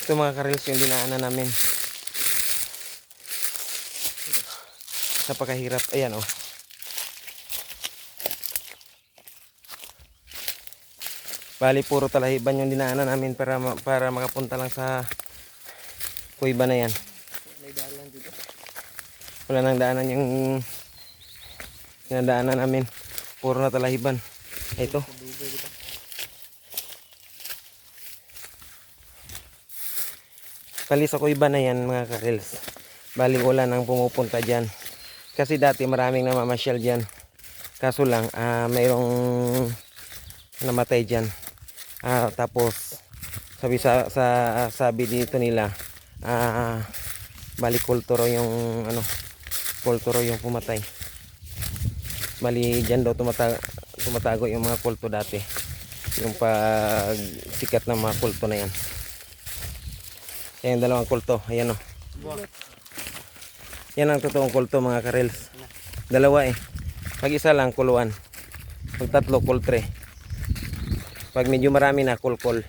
Ito mga karels yung dinaanan namin. Napakahirap. Ayan oh. Bali puro talahiban yung dinaanan namin para makapunta lang sa kuiba na yan. Wala nang daanan yung dinadaanan namin. Puro na talahiban. Ito. Bali sa kuiba na yan mga karels. Bali wala nang pumupunta dyan. Kasi dati maraming namamasyal dyan. Kaso lang mayroong namatay dyan. Tapos sabi dito nila bali kulturo yung kulturo yung pumatay. Bali dyan daw tumatago yung mga kulto dati. Yung pag sikat ng mga kulto na yan. Yan yung dalawang kulto. Ayan o. Yan ang totoong kulto mga karels. Dalawa eh. Pag isa lang kuluan. Pag tatlo kultre. Pag medyo marami na kulkol.